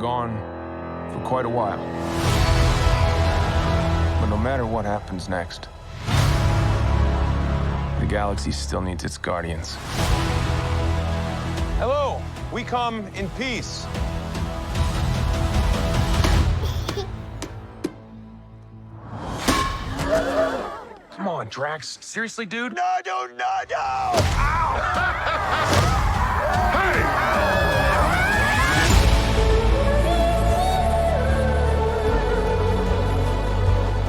gone for quite a while. But no matter what happens next, the galaxy still needs its guardians. Hello, we come in peace. Come on, Drax. Seriously, dude? No! Ow!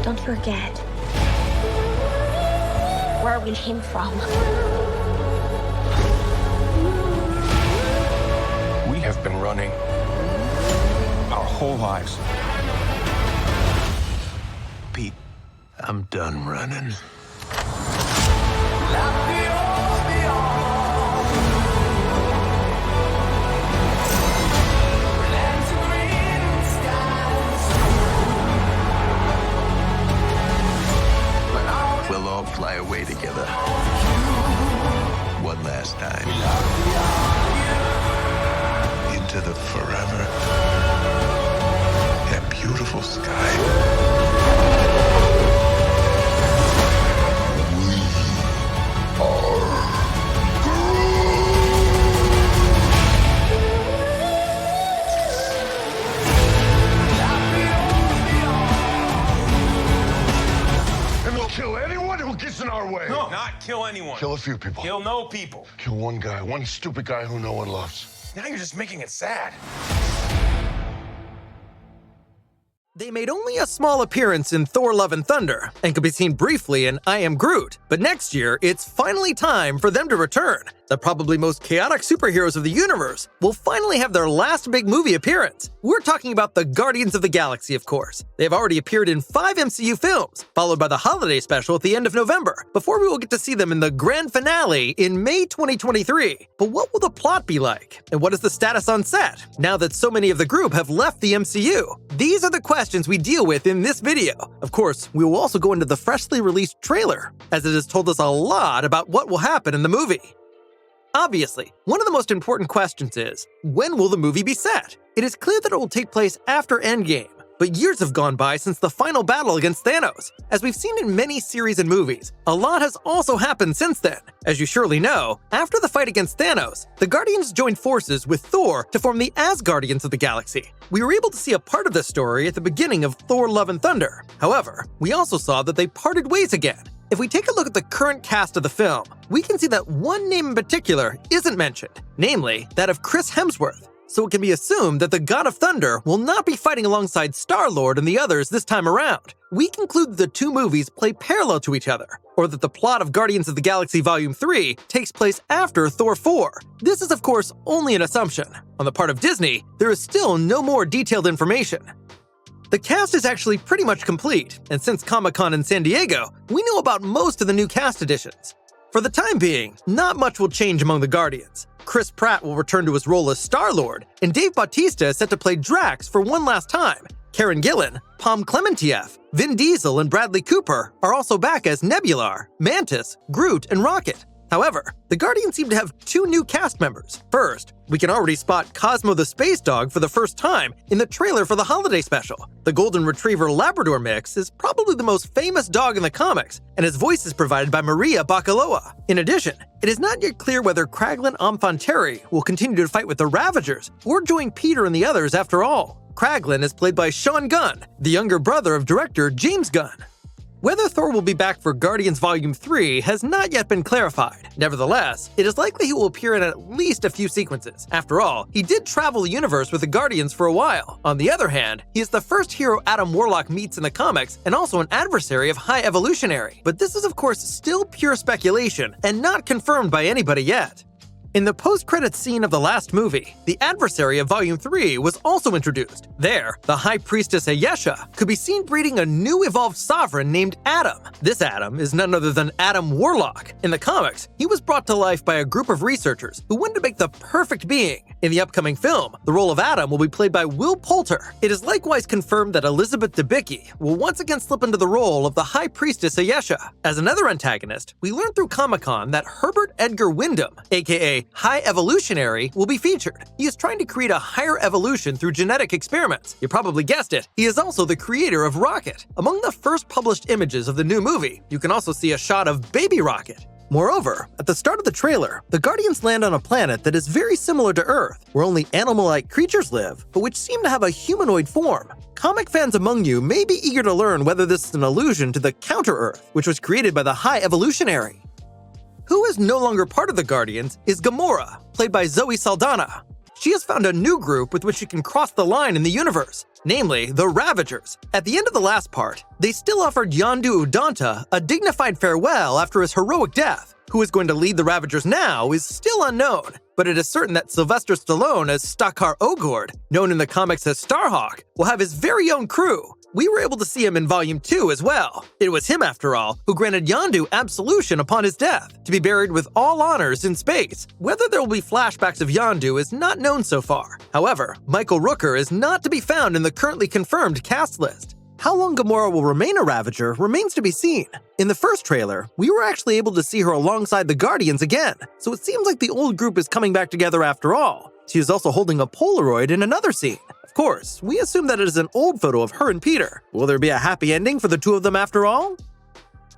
Don't forget where we came from. We have been running our whole lives. Pete, I'm done running. We'll all fly away together. One last time. Into the forever and beautiful sky. And we'll kill anyone who gets in our way. No, not kill anyone. Kill a few people. Kill no people. Kill one guy, one stupid guy who no one loves. Now you're just making it sad. They made only a small appearance in Thor: Love and Thunder, and could be seen briefly in I Am Groot. But next year, it's finally time for them to return. The probably most chaotic superheroes of the universe will finally have their last big movie appearance. We're talking about the Guardians of the Galaxy, of course. They have already appeared in 5 MCU films, followed by the holiday special at the end of November, before we will get to see them in the grand finale in May 2023. But what will the plot be like? And what is the status on set, now that so many of the group have left the MCU? These are the questions we deal with in this video. Of course, we will also go into the freshly released trailer, as it has told us a lot about what will happen in the movie. Obviously, one of the most important questions is, when will the movie be set? It is clear that it will take place after Endgame, but years have gone by since the final battle against Thanos. As we've seen in many series and movies, a lot has also happened since then. As you surely know, after the fight against Thanos, the Guardians joined forces with Thor to form the Asgardians of the Galaxy. We were able to see a part of this story at the beginning of Thor: Love and Thunder. However, we also saw that they parted ways again. If we take a look at the current cast of the film, we can see that one name in particular isn't mentioned, namely that of Chris Hemsworth. So it can be assumed that the God of Thunder will not be fighting alongside Star-Lord and the others this time around. We conclude that the two movies play parallel to each other, or that the plot of Guardians of the Galaxy Volume 3 takes place after Thor 4. This is of course only an assumption. On the part of Disney, there is still no more detailed information. The cast is actually pretty much complete, and since Comic-Con in San Diego, we know about most of the new cast additions. For the time being, not much will change among the Guardians. Chris Pratt will return to his role as Star-Lord, and Dave Bautista is set to play Drax for one last time. Karen Gillan, Pom Klementieff, Vin Diesel, and Bradley Cooper are also back as Nebular, Mantis, Groot, and Rocket. However, the Guardians seem to have 2 new cast members. First, we can already spot Cosmo the Space Dog for the first time in the trailer for the holiday special. The Golden Retriever Labrador mix is probably the most famous dog in the comics, and his voice is provided by Maria Bakalova. In addition, it is not yet clear whether Kraglin Amphanteri will continue to fight with the Ravagers or join Peter and the others after all. Kraglin is played by Sean Gunn, the younger brother of director James Gunn. Whether Thor will be back for Guardians Volume 3 has not yet been clarified. Nevertheless, it is likely he will appear in at least a few sequences. After all, he did travel the universe with the Guardians for a while. On the other hand, he is the first hero Adam Warlock meets in the comics and also an adversary of High Evolutionary. But this is of course still pure speculation and not confirmed by anybody yet. In the post-credits scene of the last movie, the adversary of Volume 3 was also introduced. There, the High Priestess Ayesha could be seen breeding a new evolved sovereign named Adam. This Adam is none other than Adam Warlock. In the comics, he was brought to life by a group of researchers who wanted to make the perfect being. In the upcoming film, the role of Adam will be played by Will Poulter. It is likewise confirmed that Elizabeth Debicki will once again slip into the role of the High Priestess Ayesha. As another antagonist, we learned through Comic-Con that Herbert Edgar Wyndham, aka boy, High Evolutionary, will be featured. He is trying to create a higher evolution through genetic experiments. You probably guessed it, he is also the creator of Rocket. Among the first published images of the new movie, you can also see a shot of Baby Rocket. Moreover, at the start of the trailer, the Guardians land on a planet that is very similar to Earth, where only animal-like creatures live, but which seem to have a humanoid form. Comic fans among you may be eager to learn whether this is an allusion to the Counter-Earth, which was created by the High Evolutionary. Who is no longer part of the Guardians is Gamora, played by Zoe Saldana. She has found a new group with which she can cross the line in the universe, namely the Ravagers. At the end of the last part, they still offered Yondu Udonta a dignified farewell after his heroic death. Who is going to lead the Ravagers now is still unknown, but it is certain that Sylvester Stallone as Stakar Ogord, known in the comics as Starhawk, will have his very own crew. We were able to see him in Volume 2 as well. It was him, after all, who granted Yondu absolution upon his death, to be buried with all honors in space. Whether there will be flashbacks of Yondu is not known so far. However, Michael Rooker is not to be found in the currently confirmed cast list. How long Gamora will remain a Ravager remains to be seen. In the first trailer, we were actually able to see her alongside the Guardians again, so it seems like the old group is coming back together after all. She is also holding a Polaroid in another scene. Of course, we assume that it is an old photo of her and Peter. Will there be a happy ending for the two of them after all?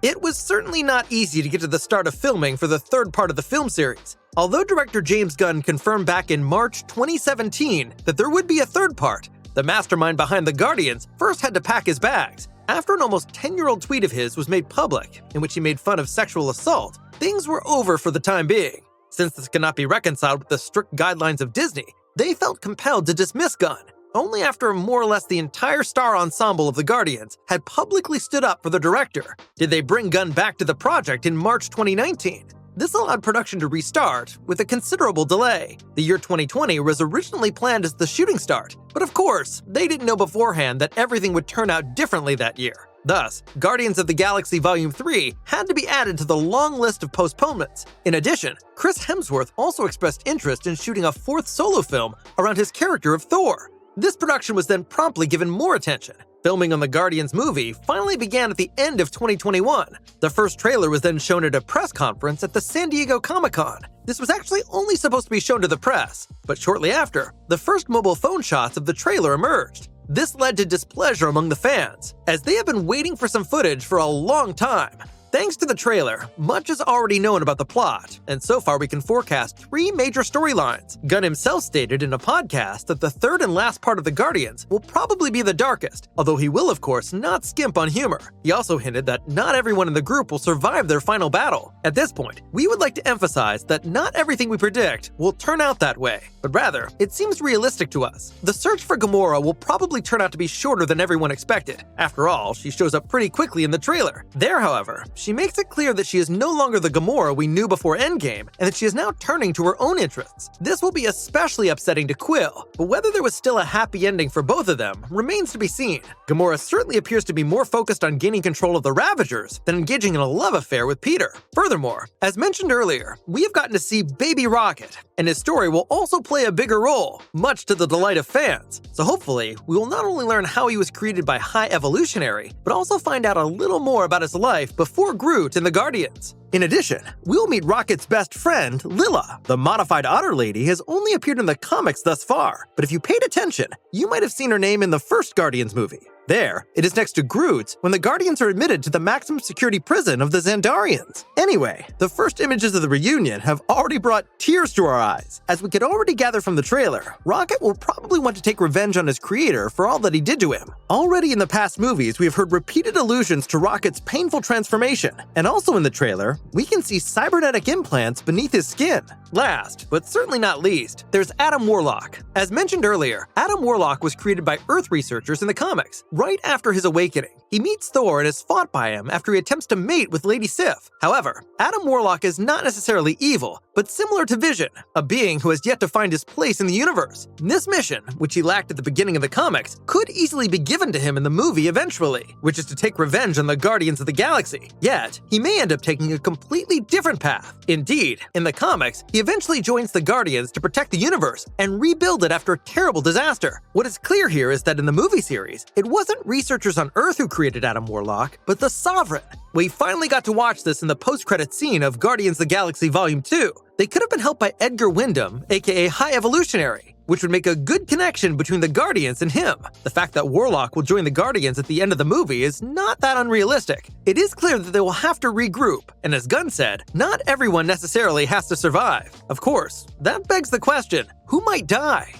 It was certainly not easy to get to the start of filming for the third part of the film series. Although director James Gunn confirmed back in March 2017 that there would be a third part, the mastermind behind the Guardians first had to pack his bags. After an almost 10-year-old tweet of his was made public, in which he made fun of sexual assault, things were over for the time being. Since this cannot be reconciled with the strict guidelines of Disney, they felt compelled to dismiss Gunn, only after more or less the entire star ensemble of the Guardians had publicly stood up for the director did they bring Gunn back to the project in March 2019. This allowed production to restart with a considerable delay. The year 2020 was originally planned as the shooting start, but of course, they didn't know beforehand that everything would turn out differently that year. Thus, Guardians of the Galaxy Volume 3 had to be added to the long list of postponements. In addition, Chris Hemsworth also expressed interest in shooting a fourth solo film around his character of Thor. This production was then promptly given more attention. Filming on the Guardians movie finally began at the end of 2021. The first trailer was then shown at a press conference at the San Diego Comic-Con. This was actually only supposed to be shown to the press, but shortly after, the first mobile phone shots of the trailer emerged. This led to displeasure among the fans, as they have been waiting for some footage for a long time. Thanks to the trailer, much is already known about the plot, and so far we can forecast 3 major storylines. Gunn himself stated in a podcast that the third and last part of the Guardians will probably be the darkest, although he will of course not skimp on humor. He also hinted that not everyone in the group will survive their final battle. At this point, we would like to emphasize that not everything we predict will turn out that way, but rather, it seems realistic to us. The search for Gamora will probably turn out to be shorter than everyone expected. After all, she shows up pretty quickly in the trailer. There, however, she makes it clear that she is no longer the Gamora we knew before Endgame, and that she is now turning to her own interests. This will be especially upsetting to Quill, but whether there was still a happy ending for both of them remains to be seen. Gamora certainly appears to be more focused on gaining control of the Ravagers than engaging in a love affair with Peter. Furthermore, as mentioned earlier, we have gotten to see Baby Rocket, and his story will also play a bigger role, much to the delight of fans. So hopefully, we will not only learn how he was created by High Evolutionary, but also find out a little more about his life before Groot and the Guardians. In addition, we'll meet Rocket's best friend, Lilla. The modified otter lady has only appeared in the comics thus far, but if you paid attention, you might have seen her name in the first Guardians movie. There, it is next to Groot when the Guardians are admitted to the maximum security prison of the Xandarians. Anyway, the first images of the reunion have already brought tears to our eyes. As we could already gather from the trailer, Rocket will probably want to take revenge on his creator for all that he did to him. Already in the past movies, we have heard repeated allusions to Rocket's painful transformation, and also in the trailer, we can see cybernetic implants beneath his skin. Last, but certainly not least, there's Adam Warlock. As mentioned earlier, Adam Warlock was created by Earth researchers in the comics, right after his awakening. He meets Thor and is fought by him after he attempts to mate with Lady Sif. However, Adam Warlock is not necessarily evil, but similar to Vision, a being who has yet to find his place in the universe. This mission, which he lacked at the beginning of the comics, could easily be given to him in the movie eventually, which is to take revenge on the Guardians of the Galaxy. Yet, he may end up taking a completely different path. Indeed, in the comics, he eventually joins the Guardians to protect the universe and rebuild it after a terrible disaster. What is clear here is that in the movie series, it wasn't researchers on Earth who created Adam Warlock, but the Sovereign. We finally got to watch this in the post-credit scene of Guardians of the Galaxy Volume 2. They could have been helped by Edgar Wyndham, aka High Evolutionary, which would make a good connection between the Guardians and him. The fact that Warlock will join the Guardians at the end of the movie is not that unrealistic. It is clear that they will have to regroup, and as Gunn said, not everyone necessarily has to survive. Of course, that begs the question, who might die?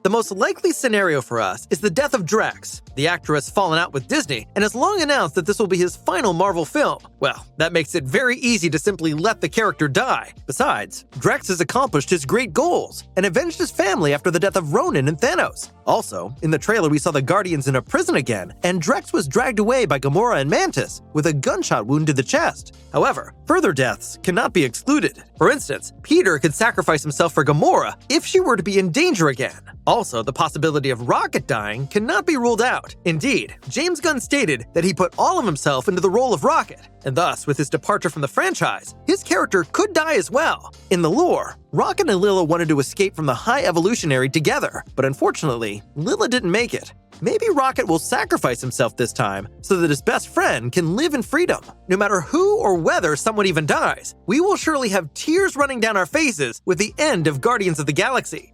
The most likely scenario for us is the death of Drax. The actor has fallen out with Disney and has long announced that this will be his final Marvel film. Well, that makes it very easy to simply let the character die. Besides, Drax has accomplished his great goals and avenged his family after the death of Ronan and Thanos. Also, in the trailer we saw the Guardians in a prison again, and Drax was dragged away by Gamora and Mantis with a gunshot wound to the chest. However, further deaths cannot be excluded. For instance, Peter could sacrifice himself for Gamora if she were to be in danger again. Also, the possibility of Rocket dying cannot be ruled out. Indeed, James Gunn stated that he put all of himself into the role of Rocket, and thus, with his departure from the franchise, his character could die as well. In the lore, Rocket and Lilla wanted to escape from the High Evolutionary together, but unfortunately, Lilla didn't make it. Maybe Rocket will sacrifice himself this time so that his best friend can live in freedom. No matter who or whether someone even dies, we will surely have tears running down our faces with the end of Guardians of the Galaxy.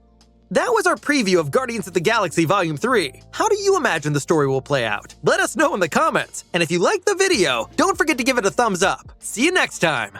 That was our preview of Guardians of the Galaxy Volume 3. How do you imagine the story will play out? Let us know in the comments. And if you liked the video, don't forget to give it a thumbs up. See you next time.